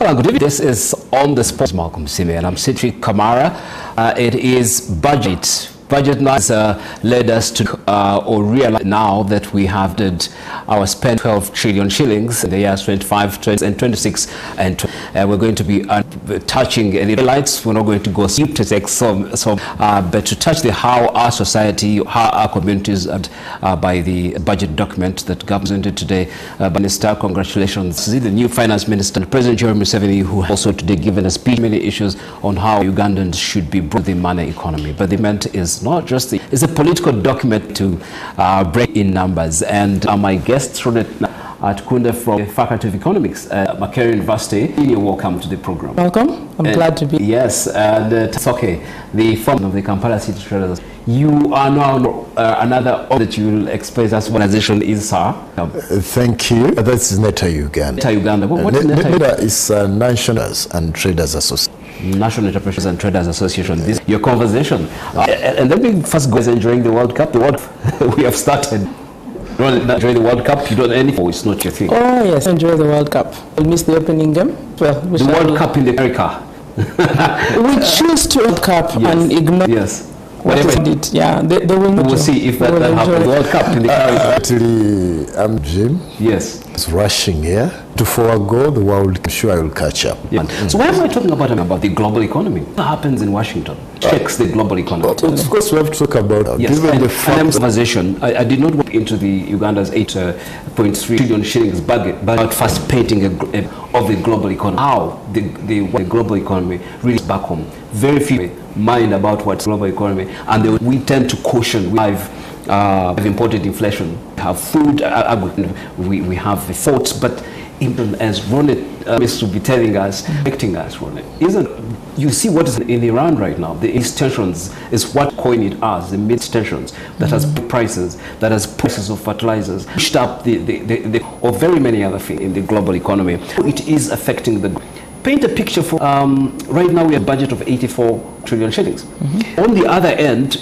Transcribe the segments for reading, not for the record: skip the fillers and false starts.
Well, good evening. This is On the Spot, Malcolm Sime, and I'm Citri Kamara. It is budget. Budget now has led us to or realize now that we have did our spend 12 trillion shillings in the years 25, 20, and 26, and we're going to be touching any highlights. We're not going to go deep to take but to touch the how our society, how our communities, by the budget document that government presented today. Minister, congratulations. This is the new finance minister, President Jeremy Museveni, who also today given a speech many issues on how Ugandans should be brought the money economy. But the event is not just it's a political document to break in numbers. And my guest at Kunda from the Faculty of Economics at Makerere University. You're welcome to the program. Welcome. I'm glad to be. Yes, and it's okay. The form of the Kampala City Traders. You are now another that you will explain as organization is, sir. Thank you. That's NETA Uganda. NETA Uganda. What is NETA? NETA is National and Traders Association. National Entrepreneurs and Traders Association. This is your conversation. And let me first go enjoying the World Cup. The World we have started. You don't enjoy the World Cup, you don't anything. It's not your thing. Oh yes, enjoy the World Cup. We'll miss the opening game. Well, the World Cup in America. We choose to World Cup and ignore. Yes. Whatever it, yeah, they will. We'll see if that happens. World Cup in the America. Actually, I'm Jim. Yes. It's rushing here to forego the world. I'm sure I will catch up. Yeah. So why am I talking about the global economy? What happens in Washington checks the global economy? Of course, we have to talk about given the conversation. I did not walk into the Uganda's 8.3 trillion shillings budget, but first painting of the global economy. How the global economy really is back home. Very few mind about what's global economy, and we tend to caution. We have imported inflation, we have food, we have the thoughts, but even as Ronit is to be telling us, affecting us, Ronit, isn't you see what is in Iran right now? The East tensions is what coin it as the mid tensions that has prices, of fertilizers, pushed up or very many other things in the global economy. It is affecting the. Paint a picture for right now we have a budget of 84 trillion shillings. On the other end,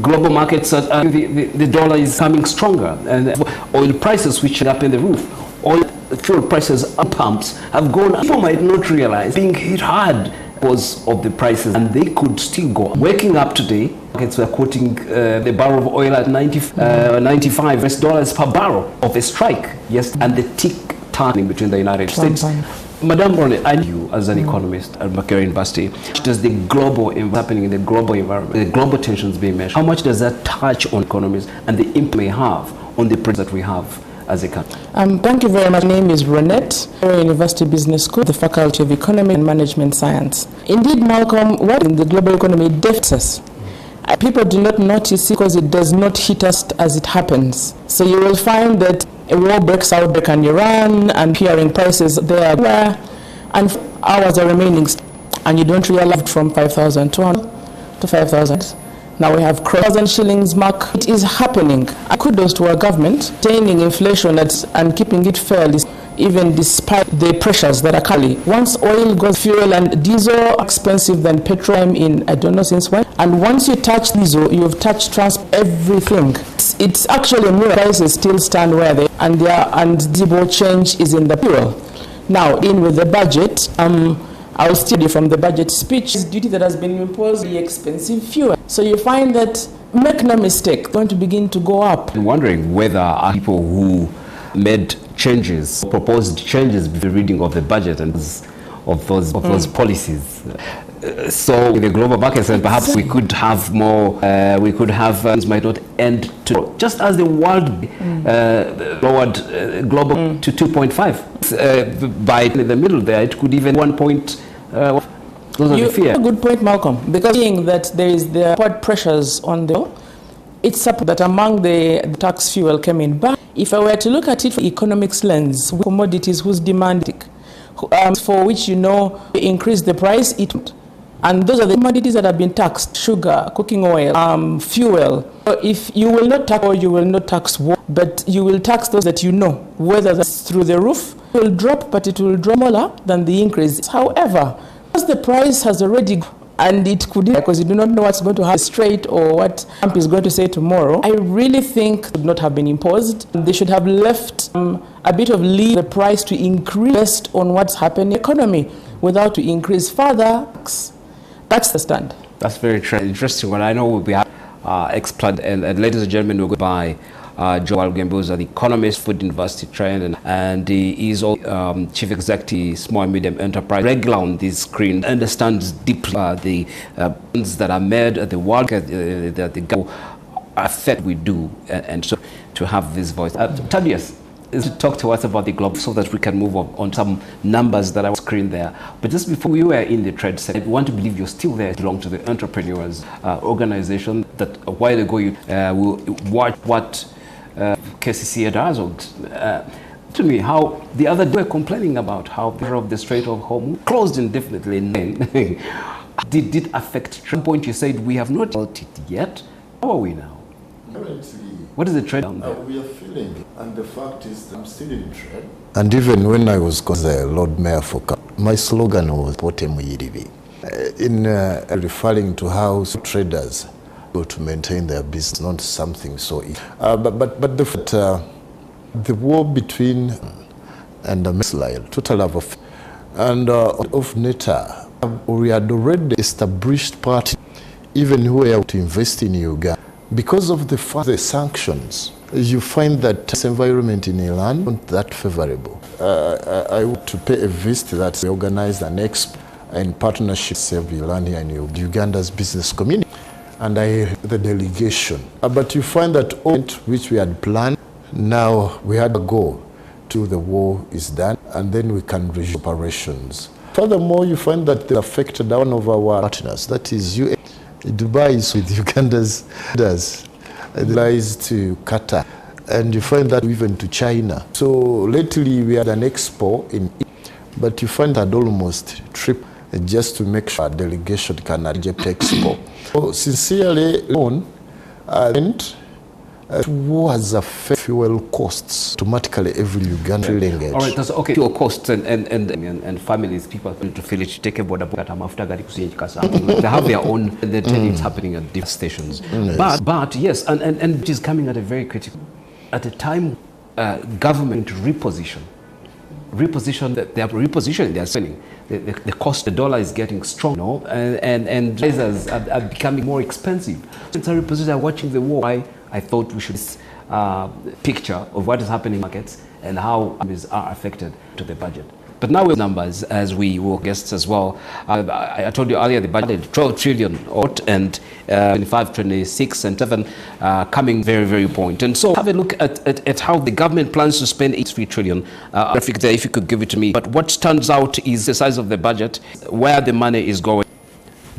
global markets are, the dollar is coming stronger, and oil prices which are up in the roof. Oil fuel prices and pumps have gone up. People might not realize being hit hard because of the prices, and they could still go. Waking up today, markets were quoting the barrel of oil at 95 US dollars per barrel of a strike. Yes, and the tick turning between the United States. Madam Ronit, I you as an economist at Makerere University, does the global happening in the global environment, the global tensions being measured, how much does that touch on economies and the impact may have on the projects that we have as a country? Thank you very much. My name is Ronit, Makerere University Business School, the Faculty of Economic and Management Science. Indeed, Malcolm, what in the global economy deafens us. People do not notice it because it does not hit us as it happens. So you will find that a war breaks out back in Iran and hearing prices there and hours are remaining and you don't realize from 5,200 to 5,000. Now we have crossed 1,000 shillings mark. It is happening. Kudos to our government, maintaining inflation and keeping it fairly, even despite the pressures that are coming. Once oil goes, fuel and diesel expensive than petrol in I don't know since when. And once you touch diesel, you've touched transport, everything. It's actually new prices still stand where they and the change is in the fuel. Now in with the budget, I'll study from the budget speech duty that has been imposed the expensive fuel. So you find that, make no mistake, going to begin to go up. I'm wondering whether people who made changes, proposed changes with the reading of the budget and of those policies. So in the global markets, and perhaps we could have more. We could have things might not end to just as the world lowered global to 2.5 by in the middle there. It could even 1 point. Those are the fear. A good point, Malcolm. Because seeing that there is the upward pressures on the, it's up that among the tax fuel came in. But if I were to look at it from economics lens, commodities whose demand for which increase the price, and those are the commodities that have been taxed: sugar, cooking oil, fuel. So if you will not tax, or you will not tax water, but you will tax those that whether that's through the roof, it will drop, but it will drop smaller than the increase. However, as the price has already and it could, because you do not know what's going to happen straight or what Trump is going to say tomorrow, I really think it should not have been imposed. They should have left a bit of lead the price to increase based on what's happening in the economy without to increase further. That's the stand. That's very interesting. Well, I know we have expert, and ladies and gentlemen, we'll go by Joel Gembo, the economist, food university trained, and he is also chief executive, small and medium enterprise, regular on this screen, understands deeply the things that are made at the world that the government affect we do, and so to have this voice. Thaddeus, talk to us about the global so that we can move on some numbers that are on screen there. But just before we were in the trade sector, I want to believe you're still there, belong to the entrepreneurs organization that a while ago you watched what KCCA does. To me, how the other day were complaining about how the Strait of Hormuz closed indefinitely. Did it affect trade? At one point you said we have not felt it yet. How are we now? What is the trade down there? We are feeling it, and the fact is that I'm still in trade. And even when I was the Lord Mayor for Cap, my slogan was Pote Muyirivi, in referring to how traders go to maintain their business, not something so easy. But the war between and Israel, total of NATO, we had already established party, even who were to invest in Uganda. Because of the sanctions, you find that this environment in Iran not that favorable. I want to pay a visit that we organized an expo in partnership with Iran here in Uganda's business community, and the delegation. But you find that all which we had planned, now we had to go to the war is done, and then we can resume operations. Furthermore, you find that they affected one of our partners, that is UAE. Dubai is with Uganda's lies to Qatar, and you find that even to China. So lately we had an expo in, but you find that almost trip just to make sure a delegation can reject expo. So sincerely, and was affect fuel costs automatically every Ugandan language. All right, that's okay. Fuel costs and families, people need to feel it. Take a border after they have their own. They tell you it's happening at different stations. Yes. But yes, and it is coming at a very critical, at a time, government reposition that they are repositioning. They are selling. The cost, the dollar is getting strong, and lasers are becoming more expensive. Since I reposition, I'm watching the war. I thought we should picture of what is happening in markets and how these are affected to the budget. But now with numbers, as we were guests as well, I told you earlier the budget 12 trillion and 25, 26 and 7 coming very, very point. And so have a look at how the government plans to spend 83 trillion. If you could give it to me. But what stands out is the size of the budget, where the money is going.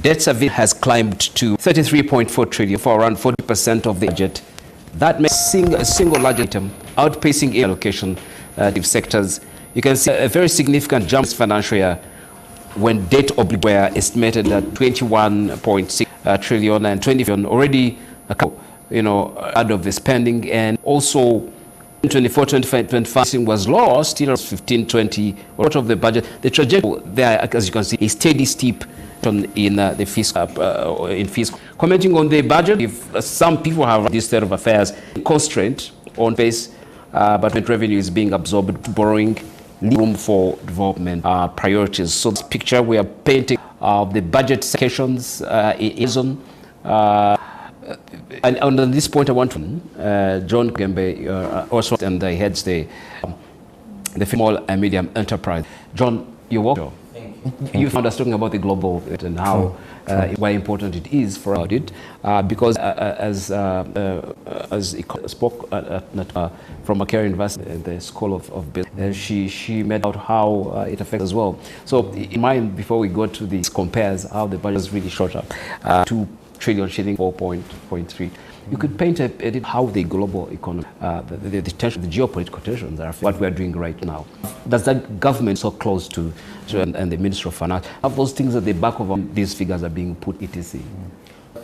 Debt service has climbed to 33.4 trillion for around 40% of the budget. That makes a single large item outpacing allocation to sectors. You can see a very significant jump this financial year when debt obligations were estimated at 21.6 trillion and 20 trillion already, out of the spending, and also 24, 25, 25 was low, still 15, 20 out of the budget. The trajectory there, as you can see, is steady steep in the fiscal. Commenting on the budget, if some people have this state of affairs constraint on pace, but revenue is being absorbed, borrowing, room for development priorities. So this picture we are painting the budget sections in and on this point I want to John Gembe also, and he heads the small and medium enterprise. John, you're welcome. You found us talking about the global and how why important it is for audit because as he spoke from Macquarie University, the School of Business, she made out how it affects as well. So in mind, before we go to these compares, how the budget is really short up, 2 trillion shilling, 4.3. You could paint a bit how the global economy, the geopolitical tensions are what we are doing right now. Does that government so close to and the Minister of Finance have those things at the back of these figures are being put etc? I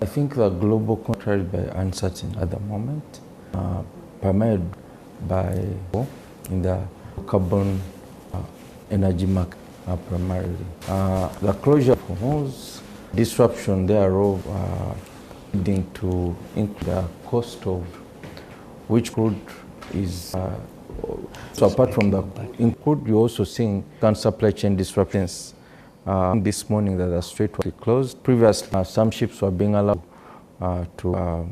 think the global contrary by uncertain at the moment, permeated by in the carbon energy market. primarily. The closure of Hormuz, disruption thereof, leading to the cost of which crude is. So apart from the crude, you're also seeing supply chain disruptions. This morning that the strait was closed. Previously, some ships were being allowed to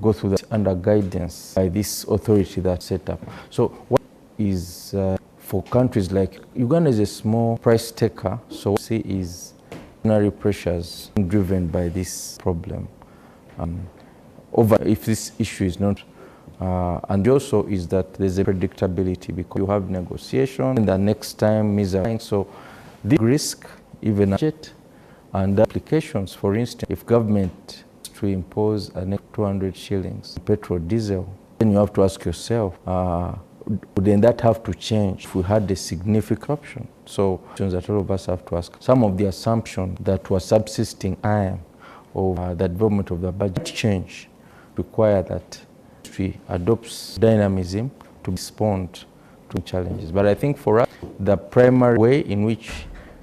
go through that under guidance by this authority that set up. So what is for countries like Uganda is a small price taker, so what we see is extraordinary pressures driven by this problem. Over if this issue is not, and also is that there's a predictability because you have negotiation and the next time is so the risk, even budget and applications. For instance, if government to impose a next 200 shillings petrol diesel, then you have to ask yourself, then that have to change if we had a significant option. So that all of us have to ask. Some of the assumptions that were subsisting of the development of the budget change require that industry adopts dynamism to respond to challenges. But I think for us, the primary way in which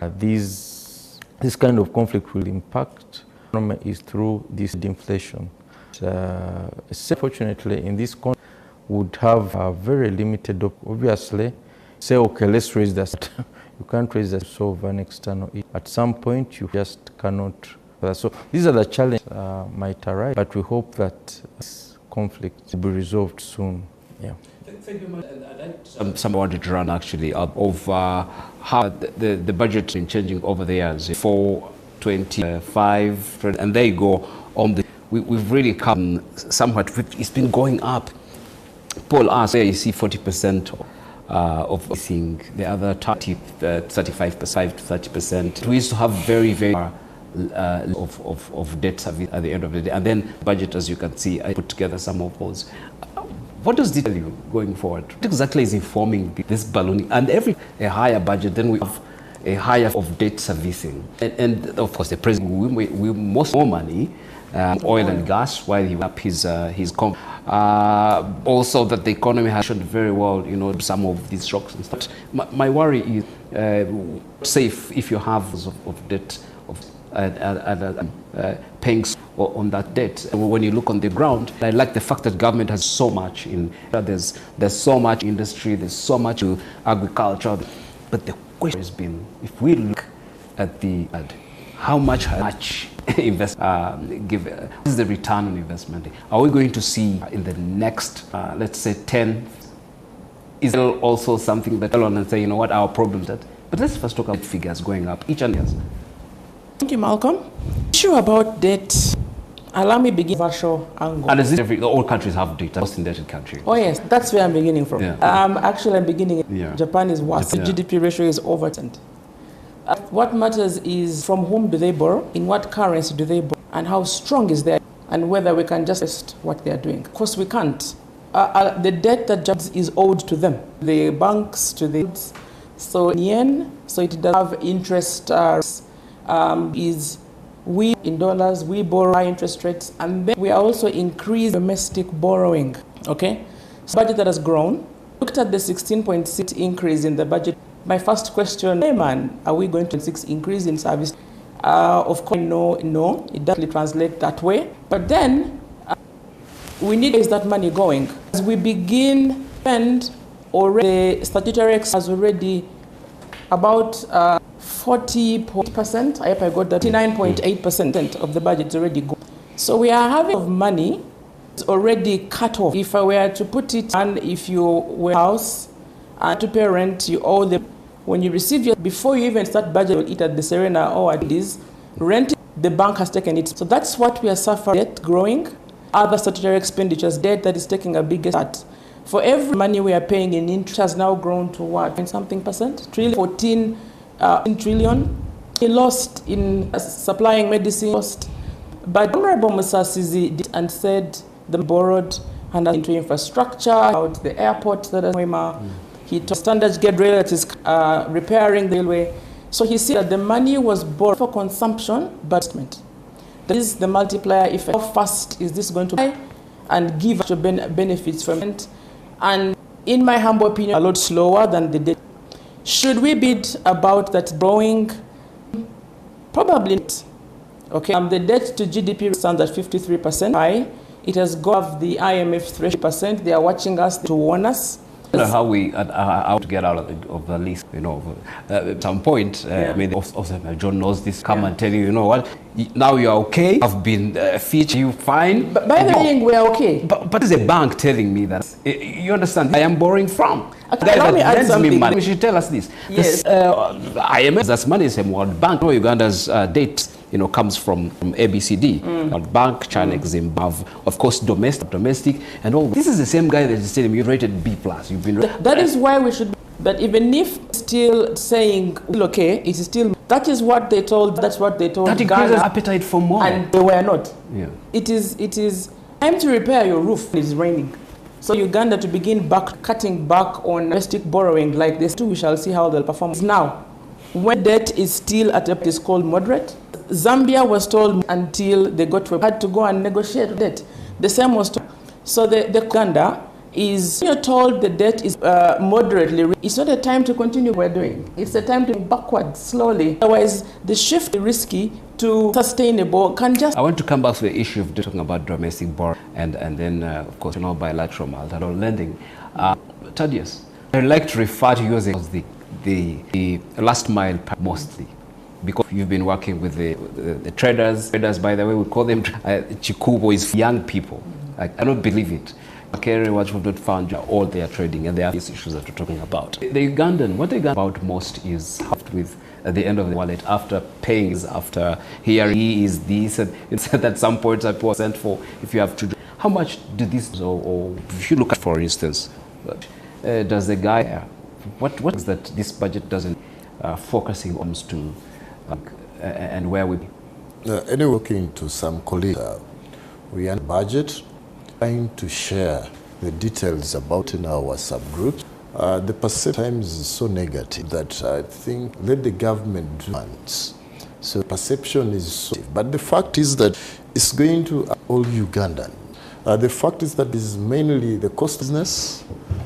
this kind of conflict will impact economy is through this inflation. Fortunately, in this context, would have a very limited, obviously, say, okay, let's raise that. You can't raise that to solve an external issue. At some point, you just cannot. So these are the challenges might arise, but we hope that this conflict will be resolved soon. Yeah. Thank you much. Some wanted to run actually of how the budget has been changing over the years. 425, and there you go. We've really come somewhat. It's been going up. Paul asked, where you see 40% of seeing the other 35%, 30%. We used to have very of debt service at the end of the day, and then budget, as you can see, I put together some of those. What does this tell you going forward? What exactly is informing this ballooning? And a higher budget, then we have a higher of debt servicing, and of course the president we most more money, oil and gas, while he up his also that the economy has shown very well, some of these shocks and stuff. My worry is, say if you have of debt paying on that debt, when you look on the ground, I like the fact that government has so much there's so much industry, there's so much to agriculture, but the question has been, if we look at how much invest give is the return on investment? Are we going to see in the next let's say 10? Is there also something that alone and say, what our problems that? But let's first talk about figures going up each and years. Thank you, Malcolm. Issue about debt. Allow me begin virtual angle. And is this all countries have debt? Most indebted country. Oh yes, that's where I'm beginning from. Yeah. Actually, I'm beginning. Yeah. Japan is worse. The GDP ratio is over 10%. What matters is from whom do they borrow, in what currency do they borrow, and how strong is their, and whether we can just test what they are doing. Of course, we can't. The debt that just is owed to them, the banks to the, so in yen, so it does have interest. Is we in dollars, we borrow high interest rates, and then we are also increasing domestic borrowing. Okay, so budget that has grown. Looked at the 16.6 increase in the budget. My first question, hey man, are we going to 6 increase in service? Of course, no, it doesn't translate that way. But then we need to raise that money going. As we begin spend, already the statutory has already about 40%. I hope I got that. 39.8% of the budget is already gone. So we are having money already cut off. If I were to put it, and if you were a house and to pay rent, you owe them. When you receive your, before you even start budgeting it at the Serena or at this, rent, the bank has taken it. So that's what we are suffering, debt growing, other statutory expenditures, debt that is taking a bigger part. For every money we are paying in interest has now grown to what, something percent? 14 trillion. He lost in supplying medicine, lost. But Honorable Musasizi did and said the borrowed and into infrastructure, out the airport that is he took Standard Gauge Rail that is repairing the railway. So he said that the money was borrowed for consumption, but that is the multiplier effect. How fast is this going to buy and give benefits from it? And in my humble opinion, a lot slower than the debt. Should we bid about that growing? Probably not. Okay. The debt to GDP stands at 53% high. It has got the IMF threshold. They are watching us to warn us. How we how to get out of the list, at some point. I mean, also John knows this. Come and tell you, you know what? Now you are okay. I've been featured. You fine? But by the way, we are okay. But is a bank telling me that? You understand? I am borrowing from. Let me add something. Me money. You should tell us this. Yes. IMF, that's money is a World Bank. Uganda's date, comes from ABCD, World Bank, China, Zimbabwe, of course, domestic, and all. This is the same guy that is telling me you rated B+. You've been. That is why we should. But even if still saying okay, it is still. That is what they told. That's what they told. That increases appetite for more. And they were not. Yeah. It is time to repair your roof. It is raining. So Uganda to begin cutting back on domestic borrowing like this too. We shall see how they'll perform. Now, when debt is still at a is called moderate. Zambia was told until they got to had to go and negotiate debt. The same was told. So the Uganda is you're told the debt is moderately. It's not a time to continue what we're doing. It's a time to go backwards slowly. Otherwise, the shift is risky to sustainable. I want to come back to the issue of talking about domestic borrowing and then of course bilateral multilateral lending. Thaddeus, I'd like to refer to you as the last mile mostly, because you've been working with the traders. Traders, by the way, we call them Chikubo is young people. I don't believe it. Carry what we've not found all their trading and their issues that we're talking about. The Ugandan, what they got about most is with at the end of the wallet after paying, after hearing he is this, and it said at some point I was sent for if you have to. How much did this, or if you look at, for instance, does the guy, what is that this budget doesn't focusing on to and where we? Anyway, looking to some colleagues, we are budget. Trying to share the details about in our subgroups. The perception is so negative that I think let the government do it. So perception is so, but the fact is that it's going to all Ugandan. The fact is that this is mainly the cost of business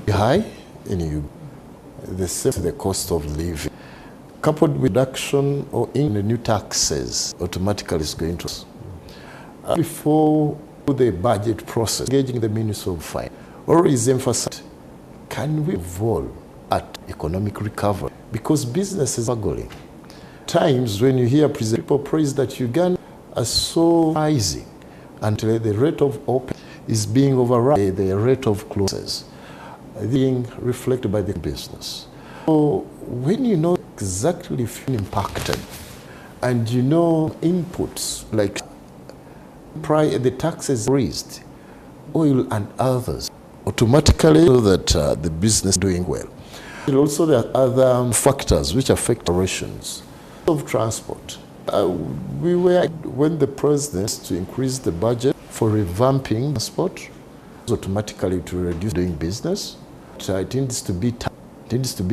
high in Uganda, the cost of living, coupled with reduction or in the new taxes, automatically is going to. Before the budget process, engaging the Ministry of Finance, or is emphasized, can we evolve at economic recovery? Because business is struggling. Times when you hear people praise that Uganda are so rising until the rate of open is being overrun, the rate of closes being reflected by the business. So when you know exactly if you're impacted and you know inputs like the taxes raised, oil and others, automatically know that the business is doing well. And also there are other factors which affect operations of transport. When the president to increase the budget for revamping transport, automatically to reduce doing business. It needs to be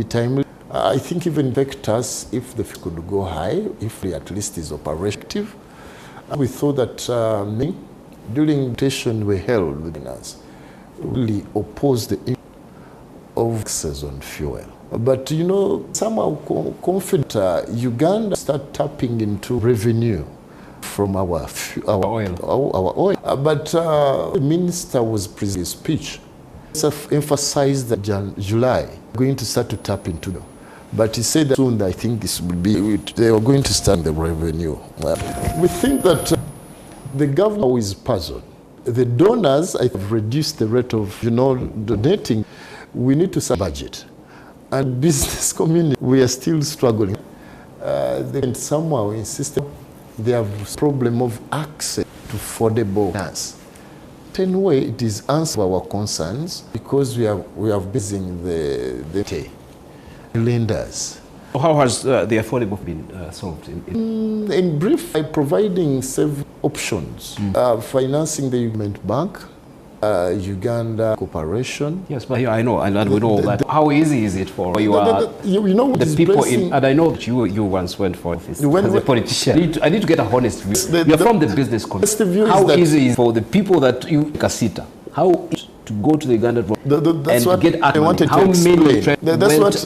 timely. I think even vectors, if they could go high, if they at least is operative. We thought that during the session we held with us, really opposed the of taxes on fuel. But somehow confident Uganda start tapping into revenue from our oil. But the minister was presenting his speech. Emphasized that July going to start to tap into them. But he said that soon, I think this will be, they are going to start the revenue. We think that the government is puzzled. The donors have reduced the rate of, donating. We need to set budget. And business community, we are still struggling. They somehow insisted they have problem of access to affordable finance. In way, it is answer our concerns because we have busing the lenders. How has the affordable been solved? In brief, by providing several options, financing the Government Bank, Uganda Corporation. Yes, but I know, and we know that. How easy is it for you? The people in, and I know that you once went for office as a politician. I need to get a honest view. You're from the business community. How easy is it for the people that you Kasita? How to go to the Ugandan that's what get I wanted how to many explain.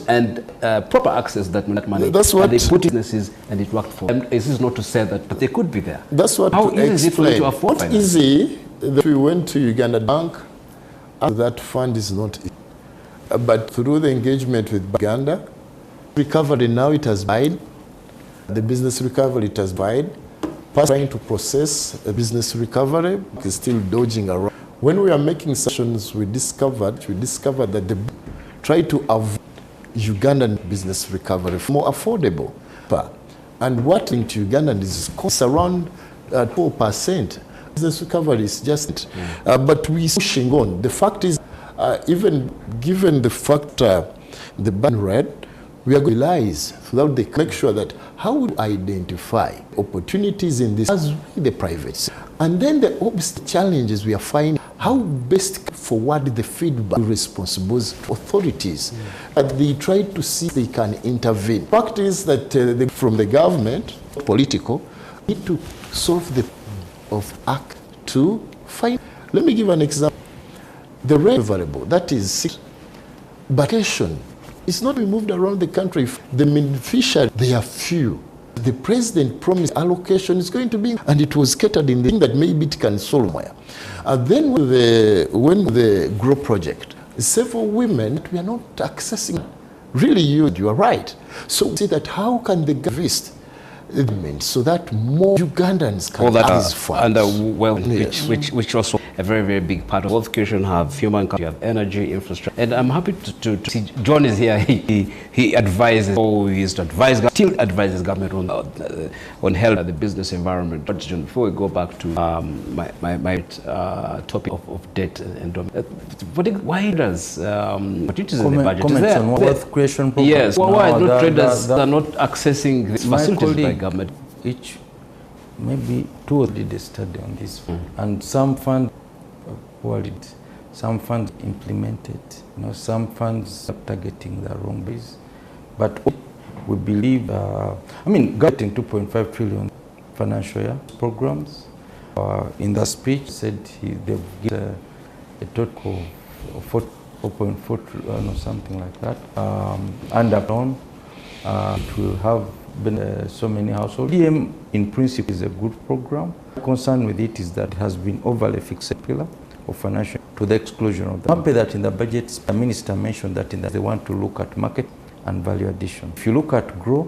and proper access that money. That's what and they put businesses and it worked for them. This is not to say that, but they could be there. That's what how to easy is it for you to afford? It's easy that we went to Uganda Bank, and that fund is not easy. But through the engagement with Uganda, recovery now it has died. The business recovery it has died. Trying to process a business recovery is still dodging around. When we are making sessions, we discovered that they try to avoid Ugandan business recovery more affordable. And what into Ugandan is cost around 4%. Business recovery is just, but we pushing on. The fact is, even given the fact the ban rate, we are going to realize throughout the make sure that how we identify opportunities in this as the private, and then the obvious challenges we are finding how best forward the feedback to responsible authorities. They try to see if they can intervene. Fact is that from the government, political, need to solve the of act to find. Let me give an example. The rate variable, that is vacation. It's not moved around the country. The beneficiaries, they are few. The president promised allocation is going to be, and it was catered in the thing that maybe it can solve more. And then when the GROW project, several women, we are not accessing. Really, you are right. So see that how can the government so that more Ugandans can access funds. Which also a very, very big part of wealth creation. Have human capital, you have energy, infrastructure. And I'm happy to see John is here. He advises, he used to advise, still advises government on health, the business environment. But John, before we go back to my topic of debt and why does opportunities in the budget? Comments on wealth creation programs? Yes, why do traders are not accessing these facilities by government? Maybe 2 or 3 did a study on this, and some funds some funds implemented, some funds are targeting the wrong base. But we believe, getting 2.5 trillion financial year programs. In the speech, said they've given a total of 4.4 trillion or something like that. And upon it will have been so many households. DM in principle is a good program. The concern with it is that it has been overly fixed pillar of financial to the exclusion of them. I'm happy that in the budget, the minister mentioned that they want to look at market and value addition. If you look at GROW,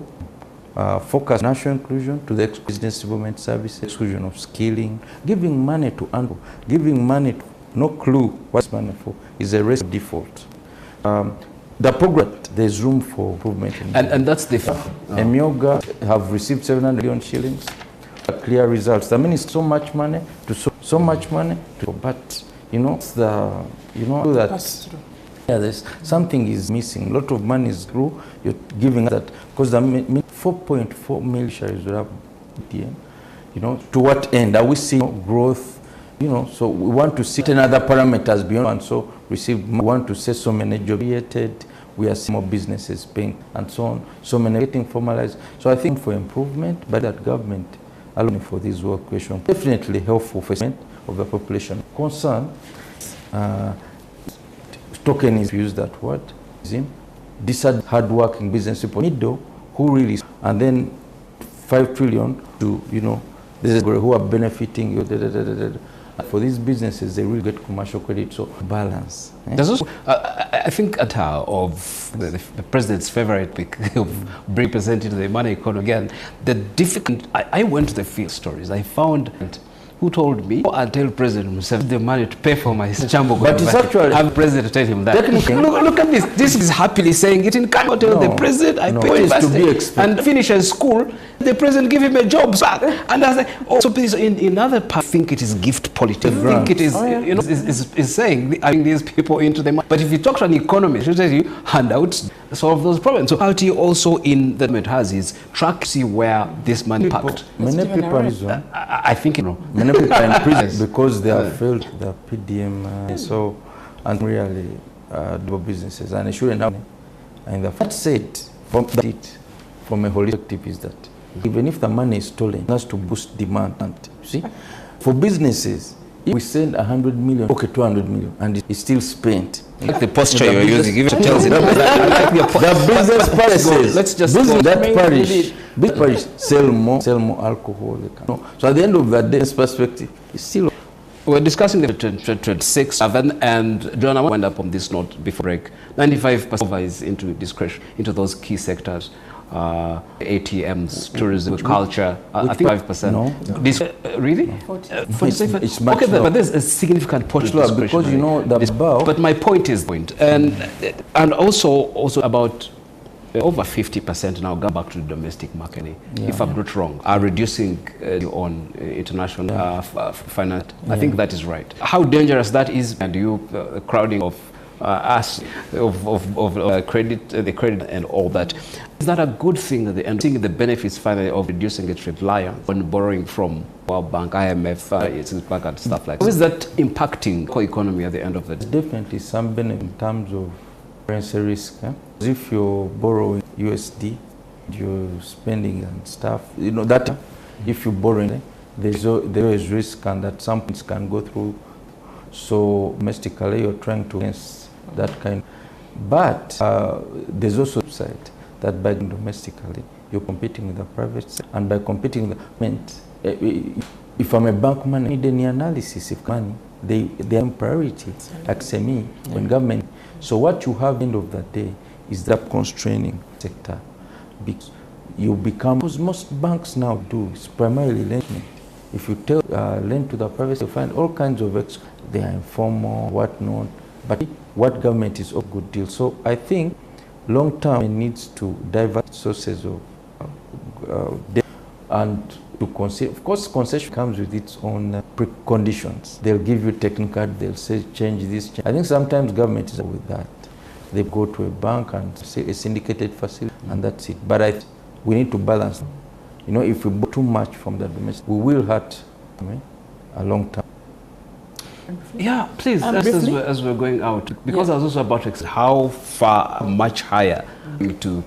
focus national inclusion to the business development services, exclusion of skilling, giving money to people, giving money to no clue what's money for is a risk of default. The program, there's room for improvement. And that's the Emyoga have received 700 million shillings. Clear results. I mean, it's so much money to so much money to, but that. Yeah, there's something is missing. A lot of money is through. You're giving that because the 4.4 million shares will have DM. To what end are we seeing growth? So we want to see another parameters beyond, and so we want to say so many jobs created. We are seeing more businesses paying and so on. So many getting formalized. So I think for improvement, by that government allowing for this work creation, definitely helpful for of the population. Concern. Token is used that word. These are hard-working business people, middle, who really, and then 5 trillion to this is who are benefiting. For these businesses, they really get commercial credit. So balance. There's also, I think, of the president's favorite pick of representing the money economy again. The difficult. I went to the field stories. I found. Who told me, I'll tell President himself the money to pay for my Chambo. But it's actually... Have the President tell him that. Look at this. This is happily saying it in Canada. Tell the President, I pay university. And finishes school, the President give him a job back. And I say, so please, in other parts, I think it is gift politics. I think it is, is saying, I bring these people into the market. But if you talk to an economist, he'll tell you, handouts solve those problems. So how do you also in the government has is track to see where this money packed. Many people, I think, many people are in prison because they have failed the PDM, and really do businesses, and they shouldn't have. And that said, from a holistic is that even if the money is stolen, it has to boost demand. See, for businesses, If we send 100 million, okay, 200 million, and it's still spent. Like the posture you're using, even tells it. The business policies. Let's just business, go. that parish sell more alcohol. No. So at the end of the day, this perspective is still. We're discussing the 6, 7, and John, I want to wind up on this note before break. 95% is into discretion, into those key sectors. ATMs, tourism, culture. I think 5%. No. This really? No. It's much okay, but there's a significant portion of because you know the above. But my point is and also about over 50% now go back to the domestic market. If I'm not wrong, are reducing on international finance. I think that is right. How dangerous that is, and you crowding of us of credit, the credit and all that. Is that a good thing at the end? Seeing the benefits finally of reducing its reliance on borrowing from World Bank, IMF, its bank and stuff like that. How is that impacting core economy at the end of the day? Definitely some benefit in terms of currency risk. If you're borrowing USD, you're spending and stuff, you know that if you're borrowing, there is risk and that some things can go through. So domestically, you're trying to against that kind. But there's also a side that by domestically, you're competing with the private sector. And by competing with the if I'm a bank man, I need any analysis if money, they are priority, like SME, when government. So what you have at the end of the day is that constraining sector. Because you become, because most banks now do, it's primarily lending. If you lend to the private sector, you find all kinds of they are informal, whatnot. But what government is a good deal. So I think long term it needs to divert sources of debt and to consider. Of course, concession comes with its own preconditions. They'll give you technical, they'll say change this. I think sometimes government is with that. They go to a bank and say a syndicated facility, and that's it. But we need to balance. You know, if we borrow too much from the domestic, we will hurt a long term. Yeah, please, as we're going out, because I was also about to explain how far, much higher to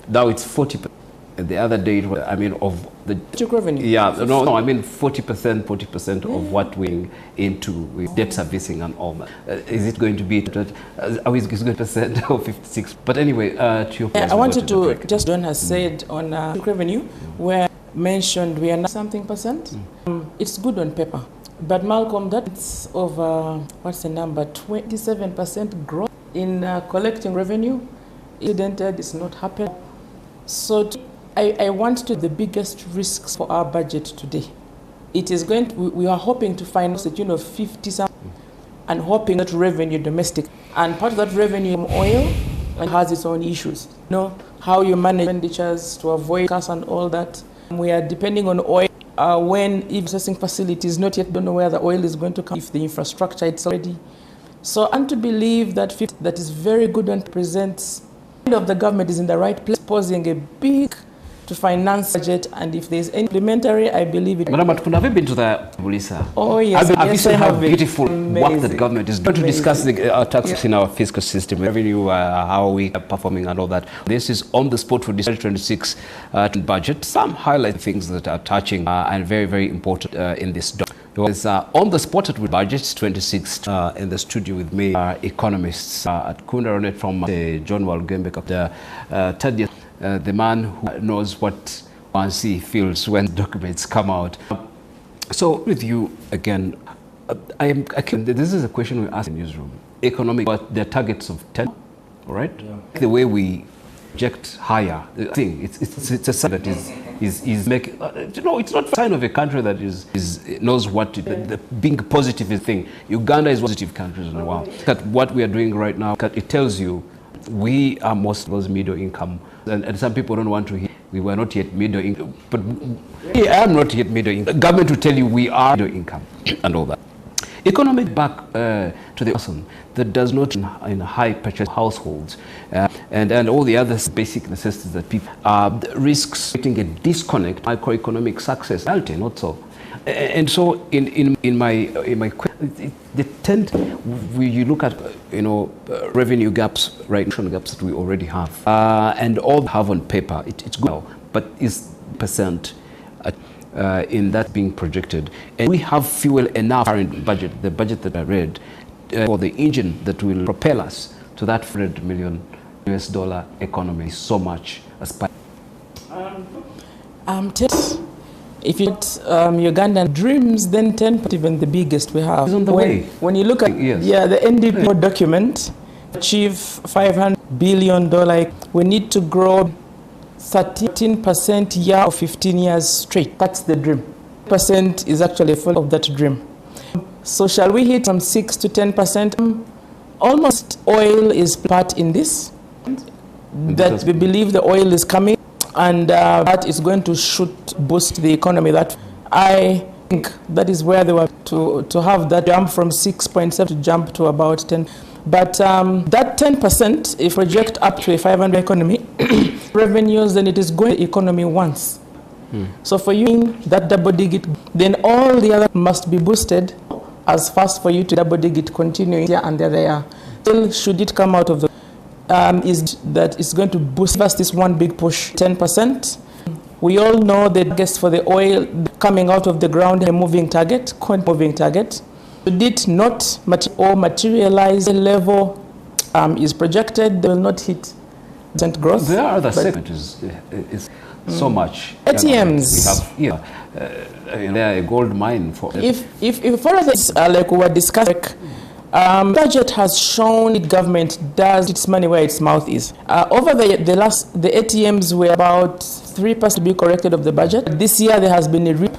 now it's 40%. The other day, I mean, of the revenue. Yeah, no, I mean 40% of what we're into with debt servicing and all that. Is it going to be are we going to percent or 56? But anyway, to your point. I wanted to just John has said on revenue, where mentioned we are now something percent. It's good on paper. But Malcolm, that's over, what's the number, 27% growth in collecting revenue. Incidented, it's not happening. So I want to the biggest risks for our budget today. It is going to, we are hoping to find the tune of 50 something and hoping that revenue domestic. And part of that revenue from oil has its own issues. You know, how you manage expenditures to avoid costs and all that. We are depending on oil. When processing facilities not yet don't know where the oil is going to come, if the infrastructure it's already. So and to believe that that is very good and presents of the government is in the right place, posing a big to finance budget, and if there's implementary, I believe it. Madam Matukunda, have you been to the Bulisa? Oh yes, have you seen how beautiful amazing work that the government is doing to discuss the taxes in our fiscal system, revenue, how we are performing and all that. This is on the spot for this 2026 budget. Some highlight things that are touching and very, very important in this document. Because on the spot at budget 26 in the studio with me are economists at Kunda Ronet from John Walgembe, Thaddeus, the man who knows what one feels when documents come out. So with you again, this is a question we ask in the newsroom. Economic, but the targets of 10, all right? Yeah. The way we project higher, the thing, it's a sign that is making, it's not a sign of a country that knows what the being positive is thing. Uganda is a positive country in the world. Look at what we are doing right now. It tells you we are most of those middle income, and some people don't want to hear we were not yet middle income, but I am not yet middle income. The government will tell you we are middle income and all that. Economic back to the person that does not in high purchase households and all the other basic necessities that people risks getting a disconnect microeconomic success reality, not so. And so in my the tend you look at revenue gaps, right, gaps that we already have and all have on paper it's good now, but is percent in that being projected. And we have fuel enough current budget, the budget that I read, for the engine that will propel us to that $100 million US economy so much as part. If you Ugandan dreams, then 10%, even the biggest we have. It's on the way. When you look at the NDP document, achieve $500 billion, we need to grow 13% year of 15 years straight. That's the dream. Percent is actually full of that dream. So shall we hit from 6 to 10%? Almost oil is part in this. That we believe the oil is coming, and that is going to boost the economy. That I think that is where they were to have that jump from 6.7 to jump to about 10. But that 10%, if we project up to a 500 economy, revenues, then it is going to the economy once. So for you, that double digit, then all the other must be boosted as fast for you to double digit continuing here and there they are. Still, should it come out of the, is that it's going to boost us this one big push, 10%. We all know the targets for the oil coming out of the ground, a moving target, moving target. Should it not materialize, the level is projected, they will not hit growth. There are other segments is so much. ATMs. We have, they are a gold mine for. If for this, like we were discussing, budget has shown the government does its money where its mouth is. Over the ATMs were about 3% to be corrected of the budget. This year there has been a rip.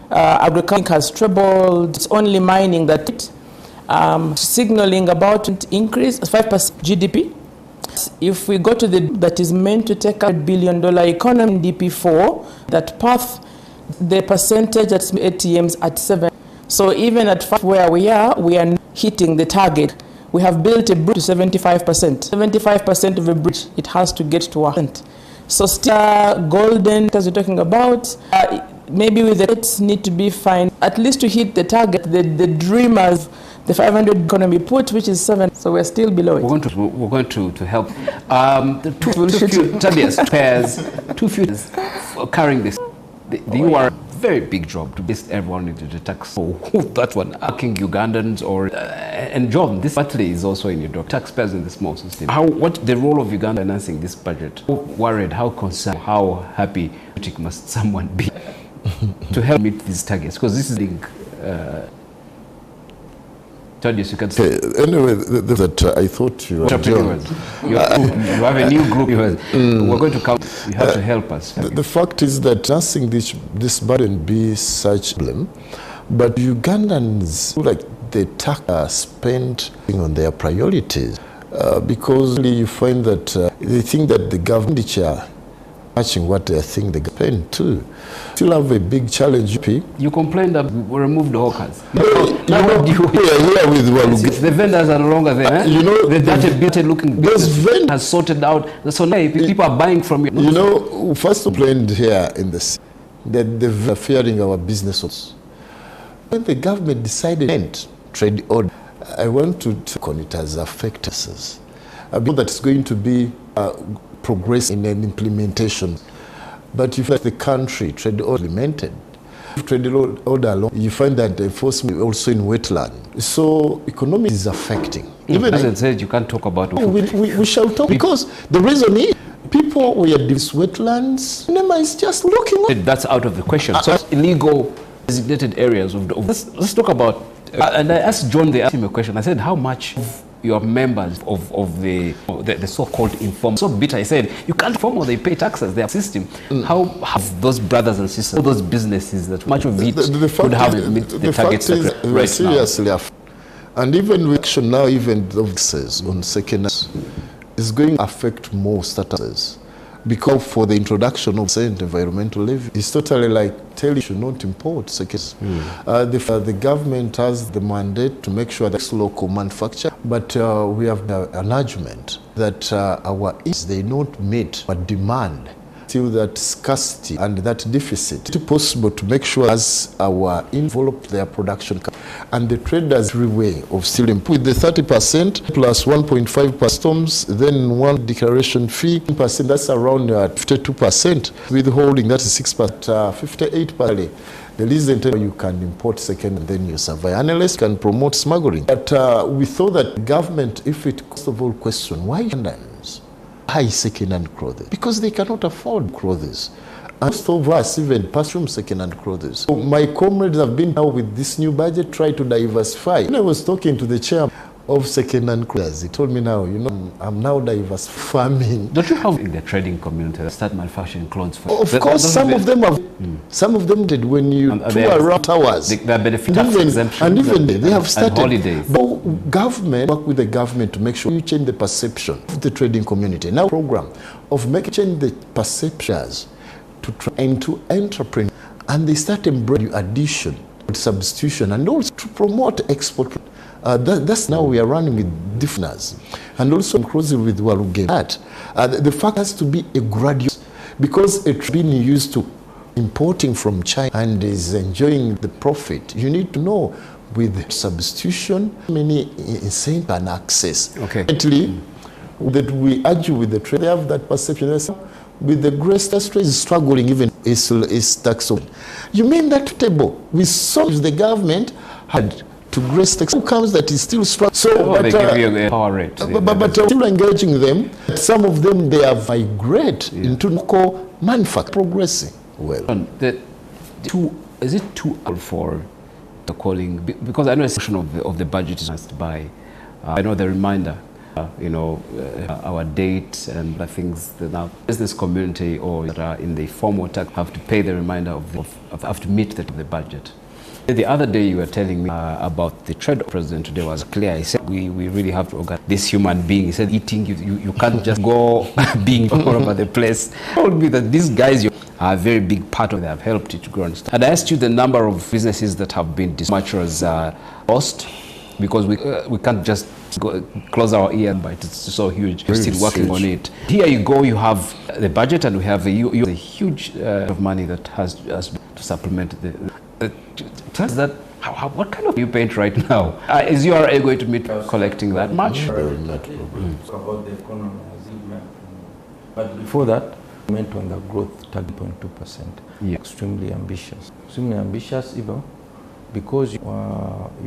Agriculture has trebled. It's only mining that signaling about increase 5% GDP. If we go to that is meant to take $1 billion economy DP4, that path, the percentage at ATMs at 7. So even at 5 where we are hitting the target. We have built a bridge to 75%. 75% of a bridge, it has to get to 100%. So still golden, as we're talking about, maybe with the rates need to be fine, at least to hit the target, the dreamers, the 500 economy put, which is 7, so we're still below it. We're going to help. Two futures carrying this. You are a very big job to base everyone into the tax. Oh, that one, asking Ugandans or and John, this partly is also in your doc. Taxpayers in the small system. What the role of Uganda in financing this budget? How worried? How concerned? How happy must someone be to help meet these targets? Because this is you can say. Anyway, that I thought you were you have a new group. We're going to come. You have to help us. The fact is that nothing this burden be such a problem, but Ugandans like the tax spend on their priorities because you find that they think that the government matching what they think they spend too. Still have a big challenge. You complained that we removed the hawkers. The vendors are no longer there. You know, that looking business has sorted out. So now people are buying from you. You know, first complained here in the city that they're fearing our businesses. When the government decided to end trade order, I want to on it as affect us. I believe that it's going to be progress in an implementation. But if the country trade order implemented, trade order alone, you find that the enforcement also in wetland. So economy is affecting. Even as I said, you can't talk about it. We shall talk because the reason is people were these wetlands. NEMA is just looking. That's out of the question. So illegal designated areas of let's talk about. And I asked John, they asked him a question. I said, how much of your members of the so-called informal, so bitter, I said, you can't inform or they pay taxes, their system. How have those brothers and sisters, all those businesses, that much of it would have the targets right seriously now? And even with action now, even the on second is going to affect more statuses. Because for the introduction of environmental levy, it's totally like tell you should not import second. The government has the mandate to make sure that's local manufacture, but we have an argument that our they not meet our demand. Still that scarcity and that deficit, it's possible to make sure as our envelope their production. And the traders free way of still with the 30% plus 1.5 customs, then one declaration fee, 10%, that's around 52%. Withholding, that is 6%, 58%. The least you can import second and then you survive. Analysts can promote smuggling. But we thought that government, if it first of all question, why Ugandans buy second-hand clothes? Because they cannot afford clothes. And most of us even pursue second-hand clothes. So my comrades have been now with this new budget, try to diversify. When I was talking to the chair of second-hand clothes, he told me now, I'm now farming. Don't you have in the trading community that start manufacturing clothes for? Of course, some of them have. Some of them did when you tour around towers. They are benefit tax exemptions. And even they have started. Holidays. But government work with the government to make sure you change the perception of the trading community. Now, program of making the perceptions to try and to entrepreneur, and they start embracing addition, substitution, and also to promote export. That's now we are running with difference, and also closely with Waluge. The fact has to be a gradual, because it's been used to importing from China and is enjoying the profit. You need to know with substitution, many incentive and access. Okay. Actually, that we argue with the trade, they have that perception. With the greatest trade is struggling, even is tax. You mean that table we saw the government had to grace tax. Who comes that is still struggling? So, they give you a power rate. But still engaging them. Some of them they have migrated into local manufacturing, progressing well. Is it too early for the calling? Because I know a section of the budget is asked by. I know the reminder. Our date and the things that now business community or that are in the formal tax have to pay the reminder have to meet the budget. The other day you were telling me about the trade president today was clear. He said we really have to organize this human being. He said eating, you can't just go being all over the place. He told me that these guys are a very big part of it. They have helped it to grow and stuff. And I asked you the number of businesses that have been much as lost, because we can't just close our ear, but it's so huge. We're still working on it. Here you go, you have the budget, and we have a huge of money that has to supplement tell us that, what kind of you paint right now? Is your area going to meet collecting that much? About the economy, but before that, we went on the growth target 0.2%. Yeah. Extremely ambitious. Extremely ambitious, even because you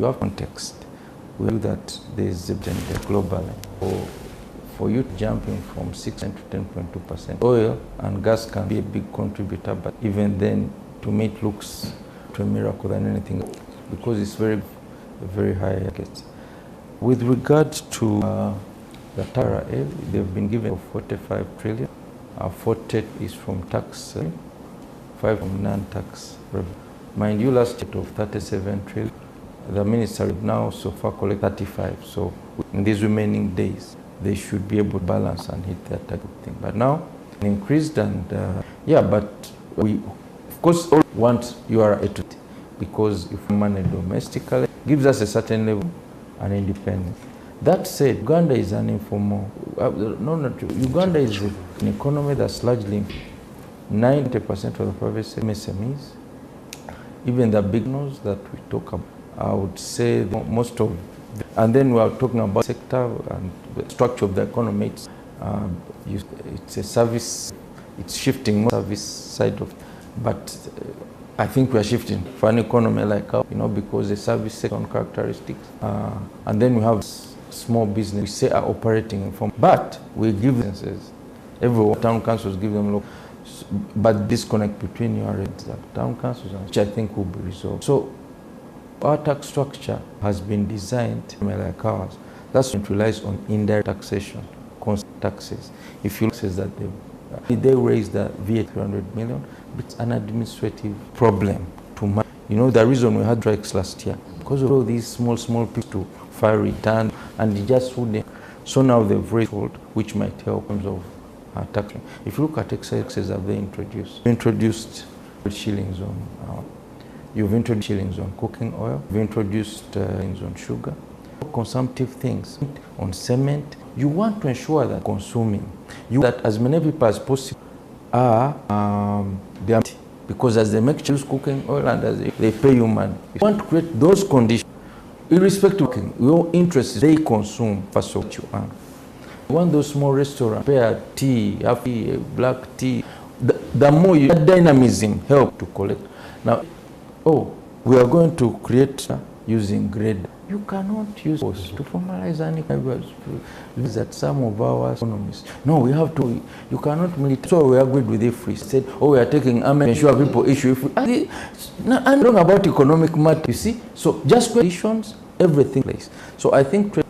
have context. We know that there is a global for you jumping from 6% to 10.2%. Oil and gas can be a big contributor, but even then, to me, it looks to a miracle than anything, because it's very high market. With regard to the Tara, they've been given 45 trillion. 40 is from tax, 5 from non-tax revenue. Mind you, last year of 37 trillion. The minister now so far collect 35. So in these remaining days, they should be able to balance and hit that type of thing. But now, increased and but we, of course, all want URA to, because if we manage domestically, gives us a certain level and independence. That said, Uganda is an informal. Uganda is an economy that's largely 90% of the private MSMEs, even the big ones that we talk about. I would say most of, and then we are talking about sector and the structure of the economy. It's a service. It's shifting more service side of, but I think we are shifting for an economy like ours, because the service sector characteristics, and then we have small business we say are operating in form, but we give businesses. Every town councils give them local, but disconnect between your town councils, which I think will be resolved. So our tax structure has been designed like ours. That's what relies on indirect taxation, constant taxes. If you say that they raise the VAT 300 million, it's an administrative problem to manage. The reason we had strikes last year, because of all these small people to file return, and they just wouldn't. So now they've raised, which might help in terms of tax. If you look at excise that they introduced shillings on. You've introduced shillings on cooking oil. You've introduced shillings on sugar. Consumptive things on cement. You want to ensure that consuming, that as many people as possible are because as they make use cooking oil and as they pay you money, you want to create those conditions irrespective of your interests, they consume first of what you earn. You want those small restaurants, prepare tea, coffee, black tea. The more you dynamism help to collect. Now, we are going to create using grade. You cannot use force to formalize any that some of our economists. No, we have to. You cannot military. So we agreed with if we said, we are taking army, ensure people issue. I'm talking about economic matter. You see, so just conditions, everything place. So I think trade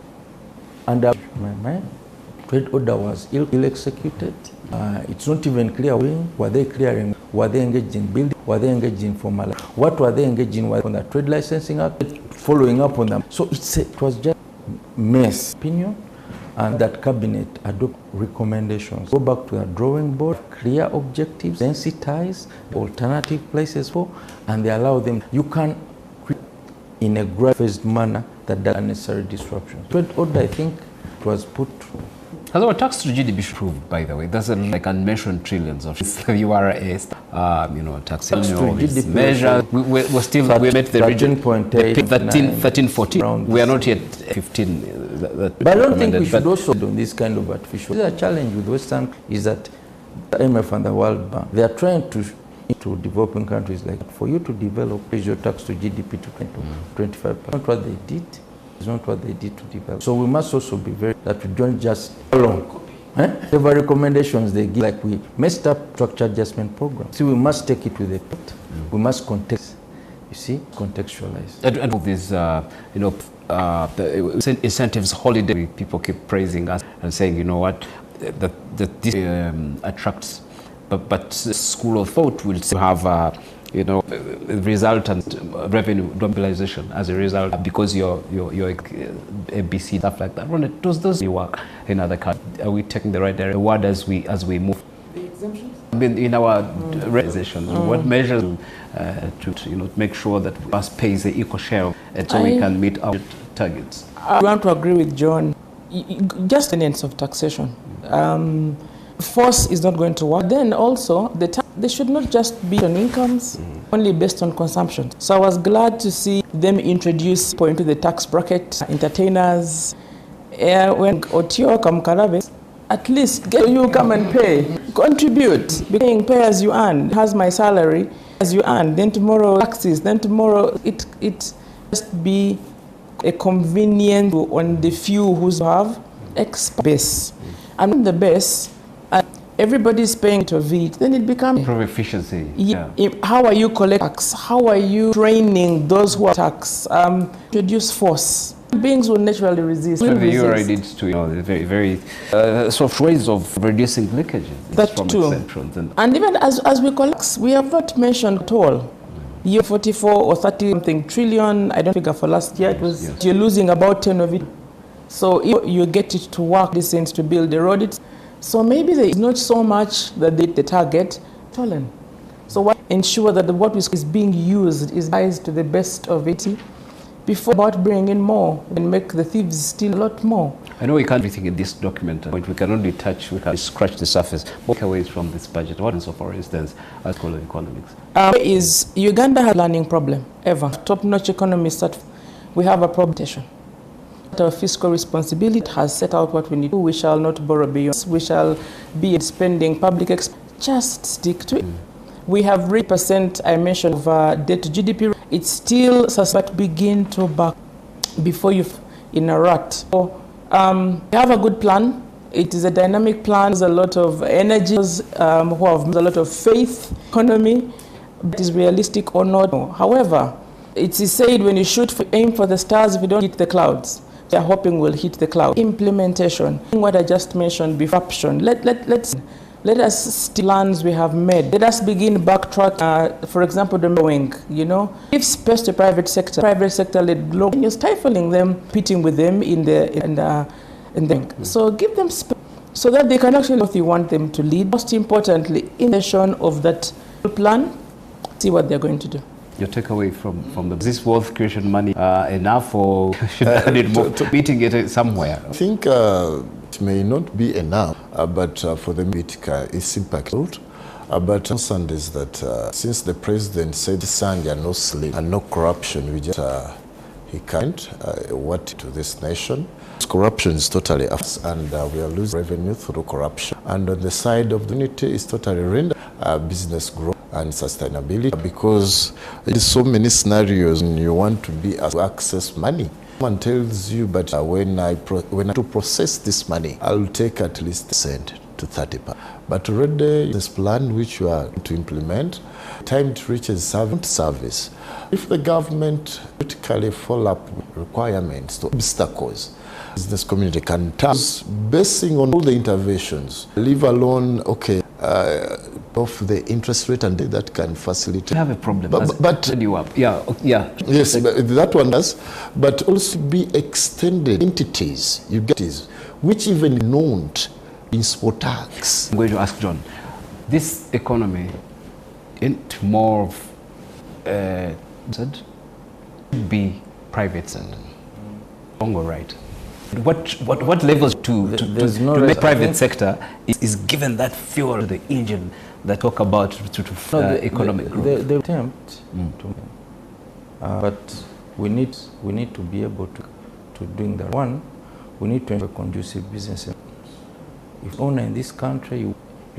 under my mind, trade order was ill executed. It's not even clear were they clearing, were they engaged in building, were they engaged in formal, what were they engaged in on the Trade Licensing Act, following up on them. So it was just mess opinion, and that cabinet adopt recommendations. Go back to the drawing board, clear objectives, sensitize alternative places for, and they allow them. You can create in a gradual manner that does unnecessary disruption. Trade order, I think, it was put. Has our tax to GDP approved, by the way? That's like unmentioned trillions of URS, tax measure. We met the region 13, 14. We are not yet 15. But I don't think we should also do this kind of artificial. The challenge with Western is that the IMF and the World Bank, they are trying to developing countries like for you to develop, raise your tax to GDP to 25%. Not what they did. It's not what they did to develop. So we must also be very that we don't just follow. Whatever recommendations they give, like we messed up structure adjustment program. See, we must take it with a thought. We must contextualize. And all these, the incentives holiday, people keep praising us and saying, you know what, that this attracts, but school of thought will still have. Resultant revenue mobilization as a result because your ABC stuff like that. Does work in other countries? Are we taking the right direction? What as we move? The exemptions? In our realizations, what measures to make sure that us pays the equal share, and so we can meet our targets? I want to agree with John. Just the ends of taxation. Force is not going to work. Then also, they should not just be on incomes, only based on consumption. So I was glad to see them introduce into the tax bracket entertainers. When Otio Kamkarabe, at least you come and pay, contribute, pay as you earn. Has my salary as you earn. Then tomorrow taxes. Then tomorrow it just be a convenience on the few who have base. I'm the best. Everybody's paying to it, then it becomes improve efficiency. How are you collecting tax? How are you training those who are tax? Reduce force. Beings will naturally resist. So the URI needs to, very, very soft ways of reducing leakages. That from too. And even as we collect, we have not mentioned at all. Year 44 or 30 something trillion. I don't figure for last year. It was you're losing about 10 of it. So if you get it to work, this sense to build the road. So maybe there is not so much that the target stolen. So what ensure that what is being used is to the best of it before about bringing in more and make the thieves steal a lot more. I know we can't do everything in this document. We can only we can scratch the surface. What takeaways from this budget? What is, for instance, as School of Economics? Is Uganda has a learning problem ever. Top-notch economists that we have a problem. Our fiscal responsibility has set out what we need to do. We shall not borrow beyond. We shall be spending public just stick to it. We have 3% I mentioned of debt to GDP. It's still suspect begin to back before you in a rut. So we have a good plan. It is a dynamic plan. There's a lot of energy who have a lot of faith economy. It is realistic or not. However, it is said when you aim for the stars, if you don't hit the clouds. They are hoping we'll hit the cloud. Implementation, what I just mentioned before. Let us plans we have made. Let us begin backtrack. For example, the mowing. Give space to private sector. Private sector led global. You're stifling them, competing with them in the. So give them space so that they can actually what you want them to lead. Most importantly, implementation of that plan. See what they're going to do. Your takeaway from this wealth creation money enough, or should I need more meeting it somewhere? I think it may not be enough, but for the it's impactful. But concern is that since the president said Sanja no sleep and no corruption, we just he can't what to this nation. Corruption is totally us, and we are losing revenue through corruption. And on the side of the unity is totally rendered business growth and sustainability, because there's so many scenarios and you want to be to access money. Someone tells you, but when I to process this money, I'll take at least cent to 30%. But already this plan which you are to implement, time it reaches service. If the government critically follow up with requirements to obstacles, business community can task basing on all the interventions, leave alone, okay, of the interest rate, and that can facilitate. We have a problem. But you up. Yeah. Yes, but that one does. But also be extended entities, you get this, which even known in sport tax. I'm going to ask John, this economy into more of be private sector, wrong or right? What levels to make private sector is given that fuel to the engine that talk about to economic growth? They attempt to, but we need to be able to doing that. One, we need to have a conducive business. If owner in this country, you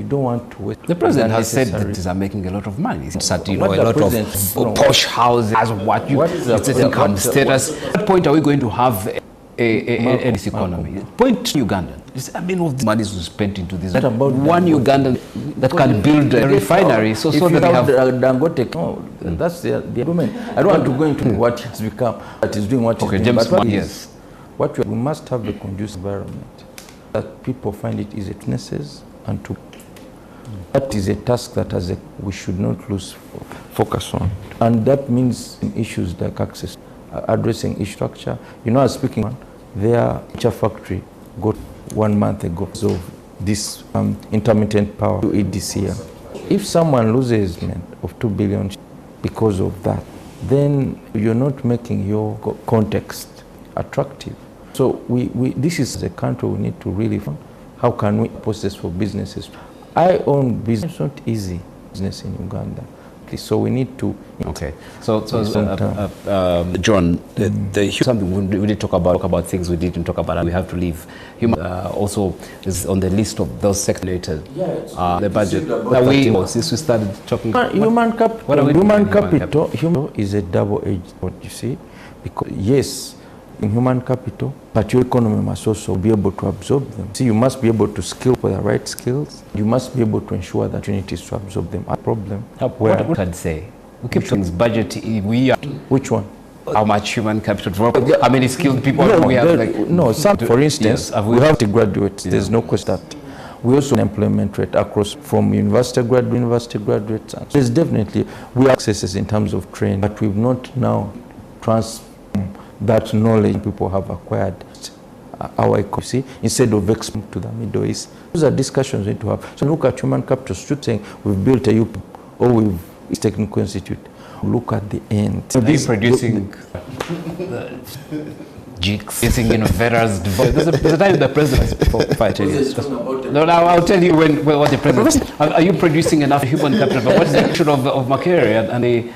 don't want to waste. The president has said that these are making a lot of money. It's a lot of posh houses, it's income status. At what point are we going to have this economy? Point to Uganda. I mean, all the money is spent into this. That about one Ugandan that can build a refinery, so that they have Dangote. No, that's the argument. I don't want to go into what has become, that is doing what is doing. But yes, we must have a conducive environment that people find it easy to necessary and to. That is a task that we should not lose focus on, and that means issues like access, addressing issue structure. You know, I was speaking. Their factory got 1 month ago of this intermittent power to it this year. If someone loses of 2 billion because of that, then you're not making your context attractive. So this is a country we need to really find. How can we process for businesses? I own business. It's not easy business in Uganda. So we need to. Okay. So John, something we did talk about things we didn't talk about, and we have to leave. Human also is on the list of those sectors. The budget that since we started talking. Human capital is a double-edged sword. You see, because yes, in human capital, but your economy must also be able to absorb them. See, you must be able to skill for the right skills. You must be able to ensure that opportunities to absorb them. A problem. What I'd say, we keep saying budget. We are. Which one? How much human capital? How many skilled people we have? Some. For instance, we have to graduates. Yeah. There's no question that. We also have employment rate across from university graduates. So there's definitely we have accesses in terms of training, but we've not now that knowledge people have acquired our economy, instead of exporting to the Middle East. Those are discussions we need to have. So look at human capital, saying we've built a UP or we've technical institute. Look at the end. So this producing jigs, using innovators. There's a time the president for 5 years. No, I'll tell you what the president. Are you producing enough human capital? But what's the issue of Makerere and the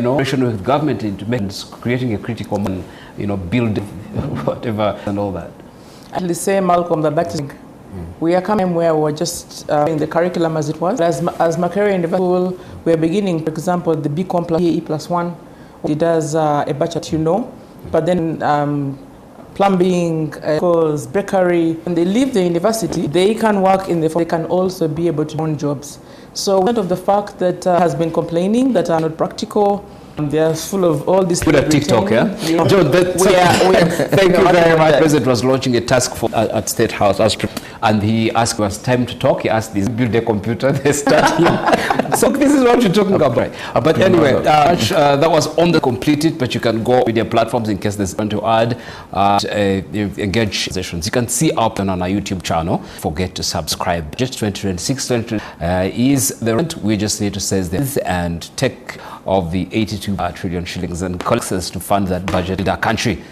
relation with government into creating a critical man, build whatever and all that? I'd say, Malcolm, that is we are coming where we're just in the curriculum as it was. As Makerere in the school, we're beginning, for example, the BCom plus E+1. It does a bachelor, but then plumbing, bakery. When they leave the university, they can work in they can also be able to own jobs. So out of the fact that has been complaining that are not practical, and they are full of all this. Put a TikTok, yeah? John, thank you very much. The president was launching a task force at State House, and he asked us time to talk. He asked this, build a computer, they start here. So this is what you're talking about. But anyway, that was on the completed, but you can go with your platforms in case there's something to add. Engage sessions. You can see up on our YouTube channel. Forget to subscribe. Just 2026 is the rent. We just need to say this and take of the 82 trillion shillings and collect us to fund that budget in our country.